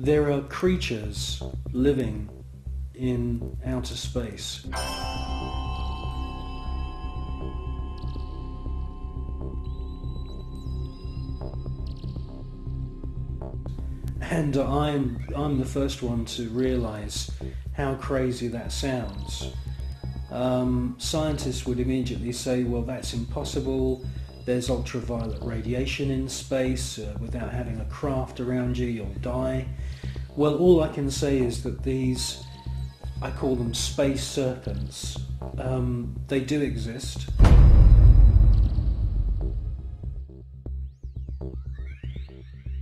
there are creatures living in outer space. And I'm the first one to realise how crazy that sounds. Scientists would immediately say, well, that's impossible. There's ultraviolet radiation in space. Without having a craft around you, you'll die. Well, all I can say is that these, I call them space serpents, they do exist.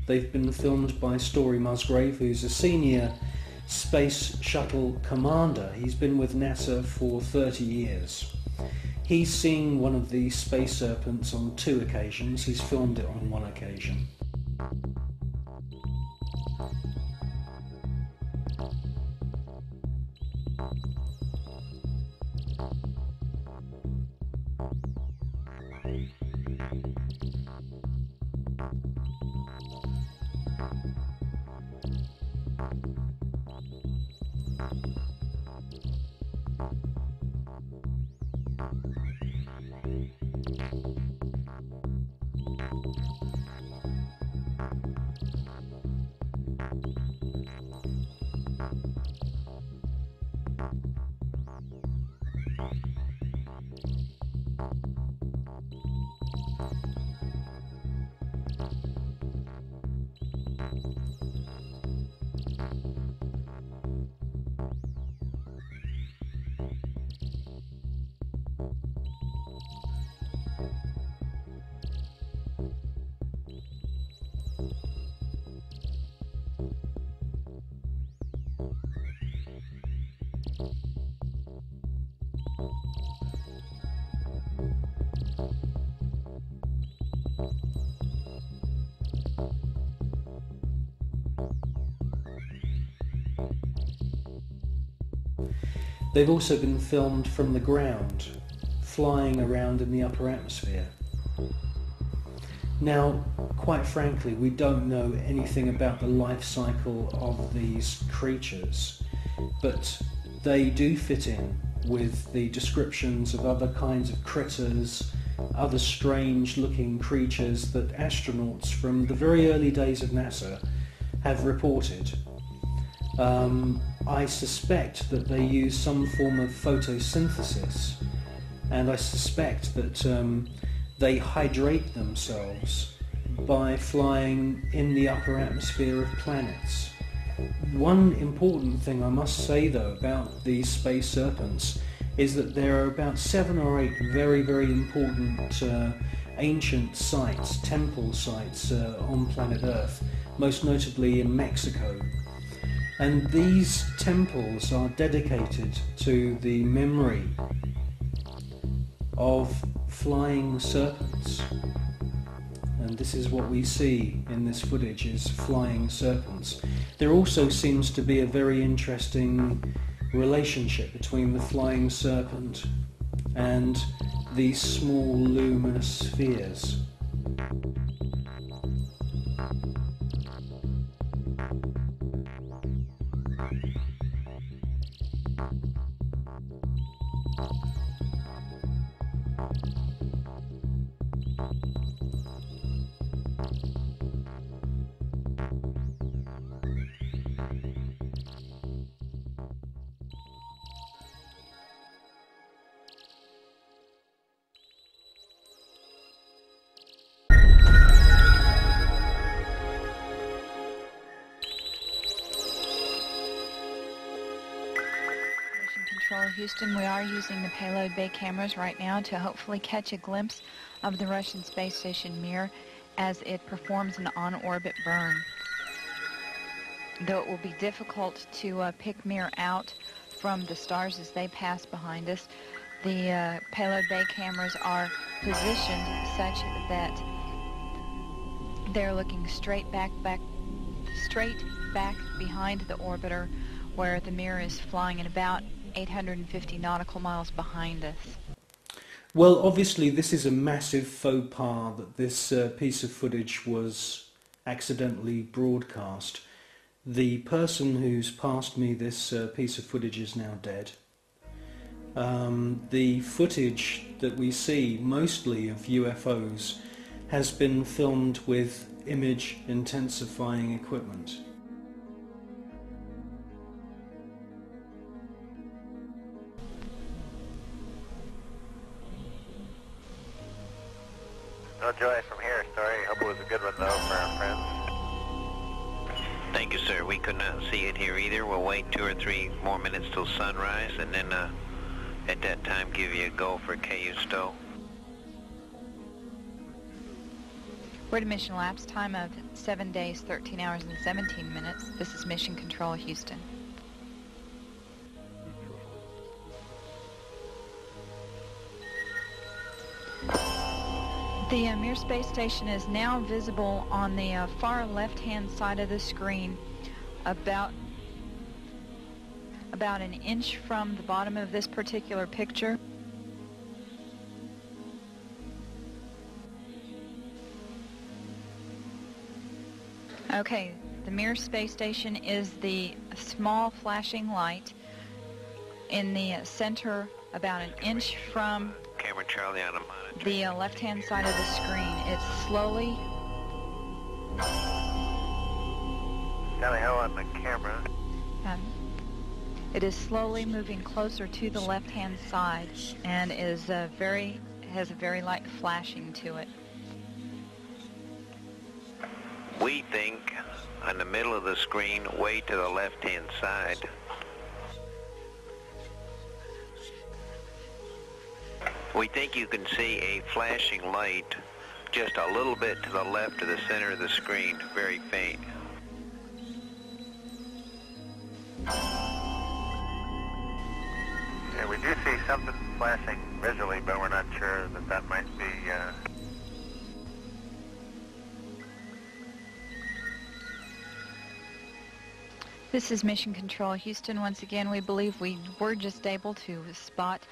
They've been filmed by Story Musgrave, who's a senior space shuttle commander. He's been with NASA for 30 years. He's seen one of these space serpents on 2 occasions. He's filmed it on 1 occasion. They've also been filmed from the ground, flying around in the upper atmosphere. Now, quite frankly, we don't know anything about the life cycle of these creatures, but they do fit in with the descriptions of other kinds of critters, other strange looking creatures that astronauts from the very early days of NASA have reported. I suspect that they use some form of photosynthesis, and I suspect that they hydrate themselves by flying in the upper atmosphere of planets. One important thing I must say though about these space serpents is that there are about 7 or 8 very, very important ancient sites, temple sites on planet Earth, most notably in Mexico. And these temples are dedicated to the memory of flying serpents. And this is what we see in this footage, is flying serpents. There also seems to be a very interesting relationship between the flying serpent and these small luminous spheres. Houston, we are using the payload bay cameras right now to hopefully catch a glimpse of the Russian space station Mir as it performs an on-orbit burn. Though it will be difficult to pick Mir out from the stars as they pass behind us, the payload bay cameras are positioned such that they're looking straight back behind the orbiter, where the Mir is flying at about 850 nautical miles behind us. Well, obviously this is a massive faux pas that this piece of footage was accidentally broadcast. The person who's passed me this piece of footage is now dead. The footage that we see, mostly of UFOs, has been filmed with image intensifying equipment. No joy from here, sorry. Hope it was a good one though for our friends. Thank you, sir. We could not see it here either. We'll wait 2 or 3 more minutes till sunrise, and then at that time give you a go for KU Stowe. We're at a mission elapsed time of 7 days, 13 hours, and 17 minutes. This is Mission Control, Houston. The Mir space station is now visible on the far left-hand side of the screen, about an inch from the bottom of this particular picture. Okay, the Mir space station is the small flashing light in the center, about an inch from Camera Charlie on a monitor. the left-hand side of the screen. It's slowly Charlie Hill on the camera. it is slowly moving closer to the left-hand side and is has a very light flashing to it. We think on the middle of the screen, way to the left-hand side. We think you can see a flashing light just a little bit to the left of the center of the screen, very faint. Yeah, we do see something flashing visually, but we're not sure that might be... This is Mission Control, Houston. Once again, we believe we were just able to spot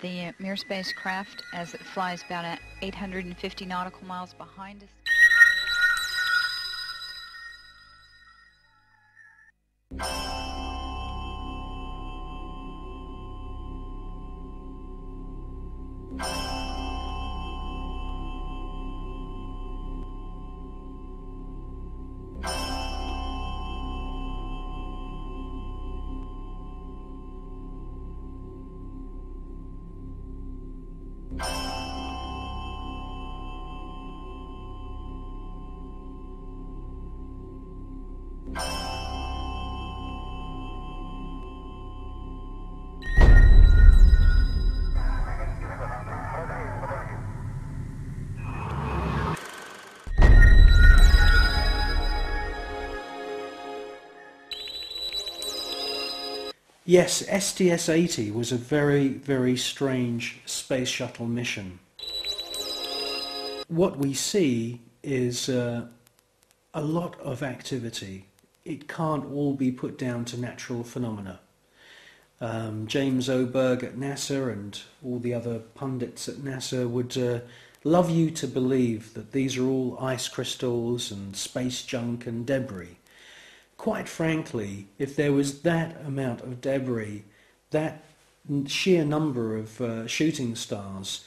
the Mir spacecraft as it flies about 850 nautical miles behind us. Yes, STS-80 was a very, very strange space shuttle mission. What we see is a lot of activity. It can't all be put down to natural phenomena. James Oberg at NASA and all the other pundits at NASA would love you to believe that these are all ice crystals and space junk and debris. Quite frankly, if there was that amount of debris, that sheer number of shooting stars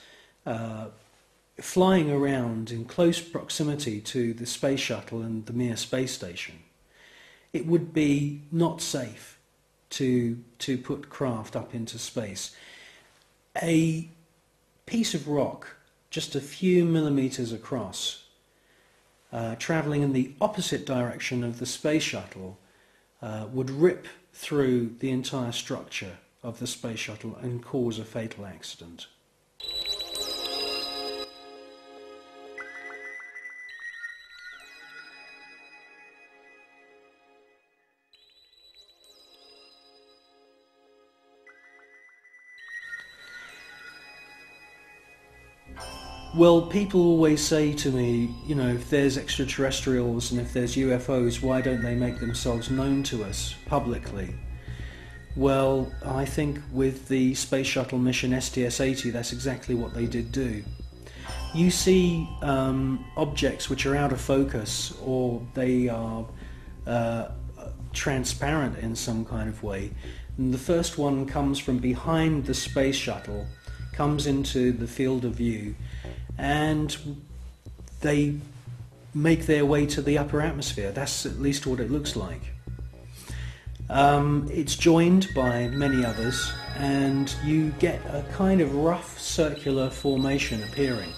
flying around in close proximity to the space shuttle and the Mir space station, it would be not safe to put craft up into space. A piece of rock just a few millimeters across, travelling in the opposite direction of the space shuttle, would rip through the entire structure of the space shuttle and cause a fatal accident. Well, people always say to me, you know, if there's extraterrestrials and if there's UFOs, why don't they make themselves known to us publicly? Well, I think with the space shuttle mission STS-80, that's exactly what they did do. You see objects which are out of focus, or they are transparent in some kind of way. And the first one comes from behind the space shuttle, comes into the field of view, and they make their way to the upper atmosphere. That's at least what it looks like. It's joined by many others, and you get a kind of rough circular formation appearing.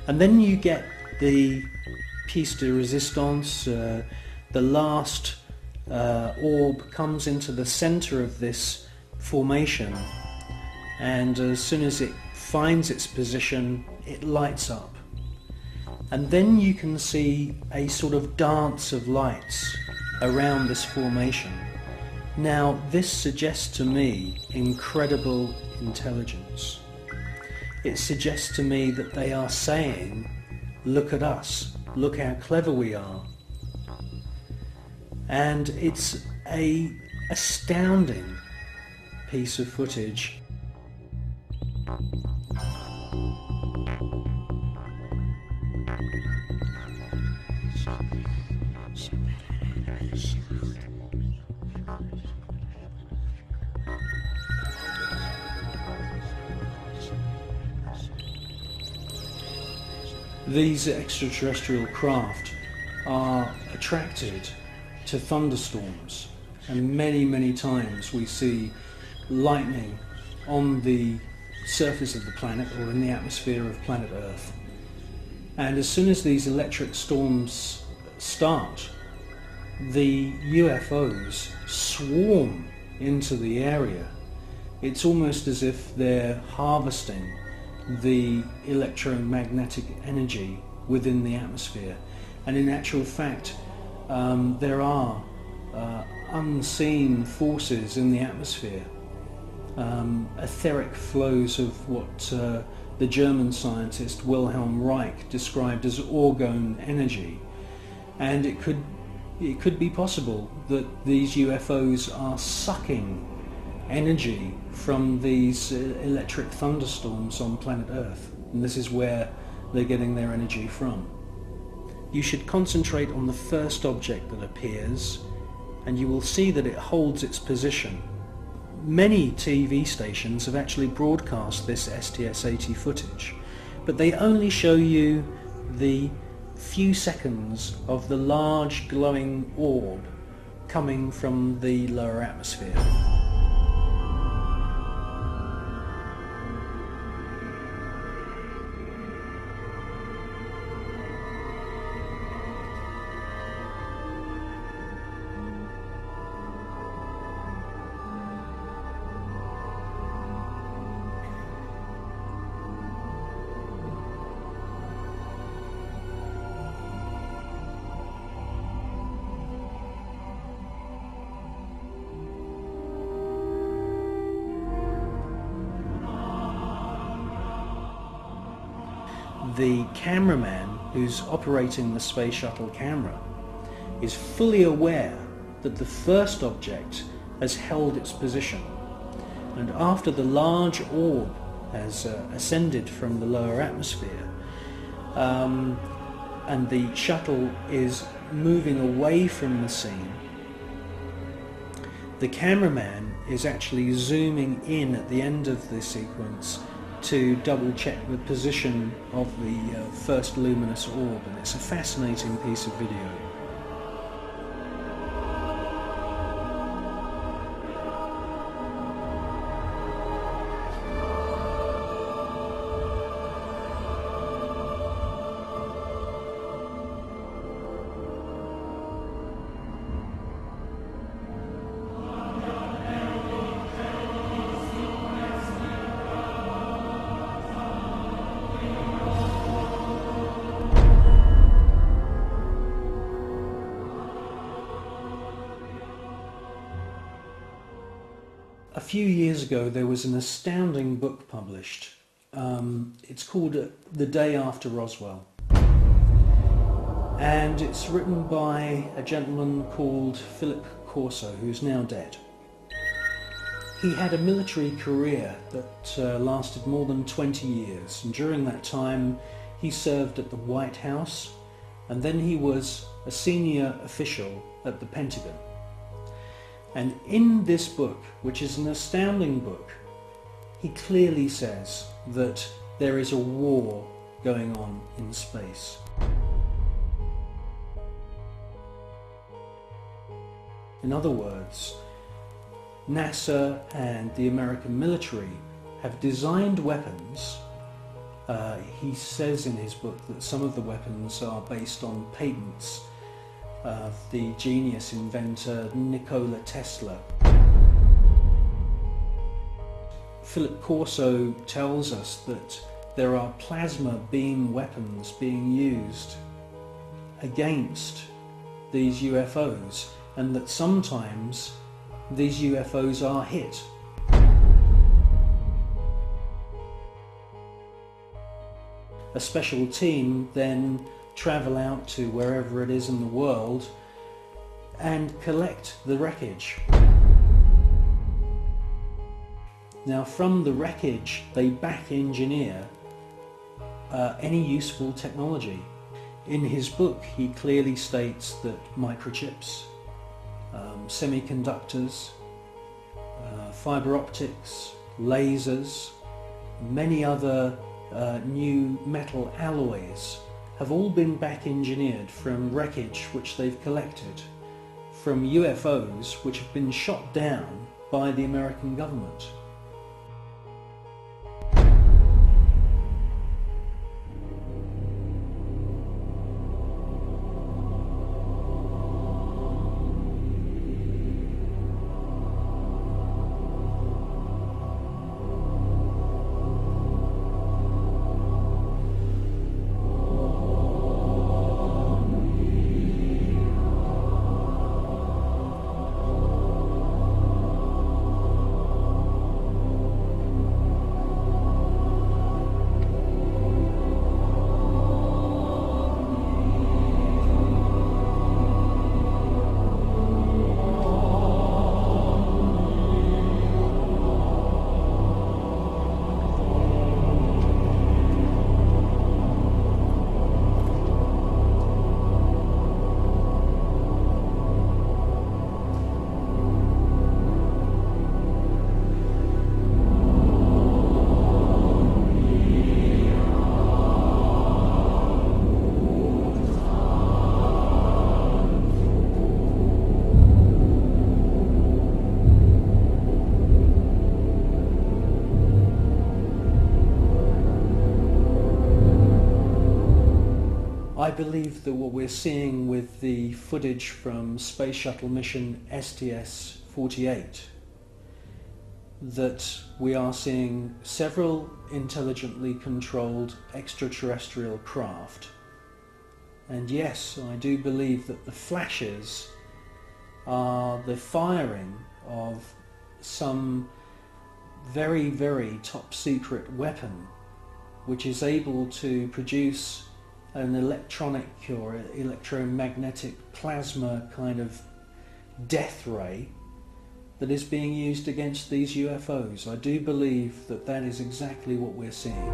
And then you get the piece de resistance. The last orb comes into the center of this formation, and as soon as it finds its position, it lights up. And then you can see a sort of dance of lights around this formation. Now, this suggests to me incredible intelligence. It suggests to me that they are saying, look at us, look how clever we are. And it's an astounding piece of footage. These extraterrestrial craft are attracted to thunderstorms, and many times we see lightning on the surface of the planet or in the atmosphere of planet Earth. And as soon as these electric storms start, the UFOs swarm into the area. It's almost as if they're harvesting the electromagnetic energy within the atmosphere. And in actual fact, there are unseen forces in the atmosphere, etheric flows of what the German scientist Wilhelm Reich described as orgone energy. And it could be possible that these UFOs are sucking energy from these electric thunderstorms on planet Earth, and this is where they're getting their energy from. You should concentrate on the first object that appears, and you will see that it holds its position. Many TV stations have actually broadcast this STS-80 footage, but they only show you the few seconds of the large glowing orb coming from the lower atmosphere. The cameraman who's operating the space shuttle camera is fully aware that the first object has held its position, and after the large orb has ascended from the lower atmosphere and the shuttle is moving away from the scene, the cameraman is actually zooming in at the end of the sequence to double check the position of the first luminous orb, and it's a fascinating piece of video. A few years ago there was an astounding book published. It's called The Day After Roswell, and it's written by a gentleman called Philip Corso, who's now dead. He had a military career that lasted more than 20 years, and during that time he served at the White House, and then he was a senior official at the Pentagon. And in this book, which is an astounding book, he clearly says that there is a war going on in space. In other words, NASA and the American military have designed weapons. He says in his book that some of the weapons are based on patents of the genius inventor Nikola Tesla. Philip Corso tells us that there are plasma beam weapons being used against these UFOs, and that sometimes these UFOs are hit. A special team then travel out to wherever it is in the world and collect the wreckage. Now, from the wreckage they back engineer any useful technology. In his book he clearly states that microchips, semiconductors, fiber optics, lasers, many other new metal alloys have all been back engineered from wreckage which they've collected from UFOs which have been shot down by the American government. I believe that what we're seeing with the footage from Space Shuttle mission STS-48, that we are seeing several intelligently controlled extraterrestrial craft. And yes, I do believe that the flashes are the firing of some very, very top secret weapon which is able to produce an electronic or electromagnetic plasma kind of death ray that is being used against these UFOs. I do believe that that is exactly what we're seeing.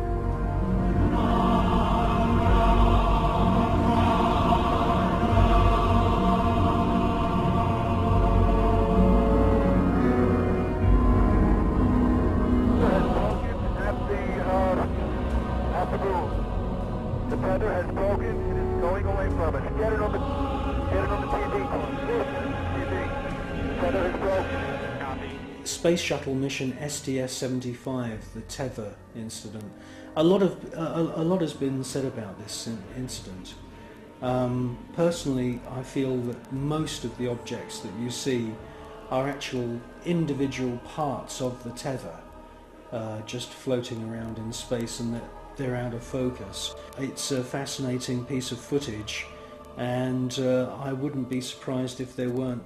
The tether has broken. It is going away from us. Get it on the TV. TV. Tether has broken. Copy. Space Shuttle mission STS-75, the tether incident. A lot has been said about this incident. Personally, I feel that most of the objects that you see are actual individual parts of the tether, just floating around in space, and that they're out of focus. It's a fascinating piece of footage, and I wouldn't be surprised if there weren't,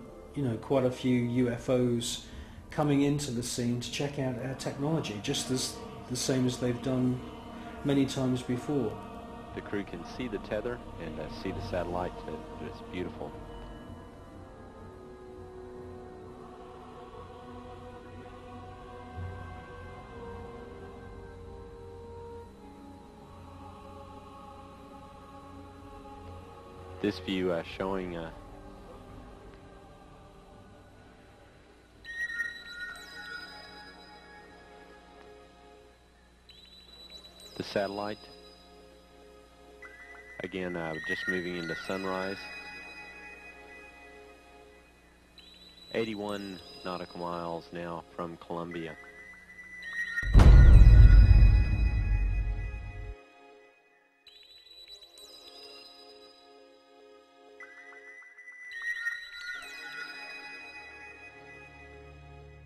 quite a few UFOs coming into the scene to check out our technology, just as the same as they've done many times before. The crew can see the tether and see the satellite. It's beautiful. This view showing satellite. Again, just moving into sunrise. 81 nautical miles now from Columbia.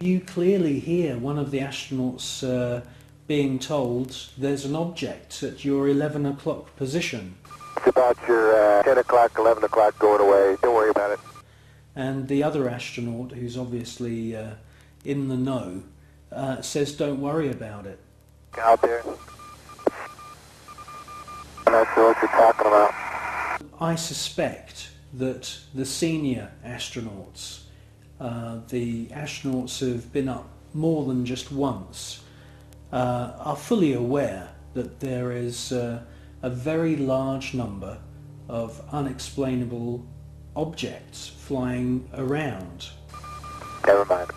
You clearly hear one of the astronauts being told there's an object at your 11 o'clock position. It's about your 10 o'clock, 11 o'clock going away. Don't worry about it. And the other astronaut, who's obviously in the know, says don't worry about it. Out there. I'm not sure what you're talking about. I suspect that the senior astronauts, the astronauts who've been up more than just once, are fully aware that there is a very large number of unexplainable objects flying around. Never mind.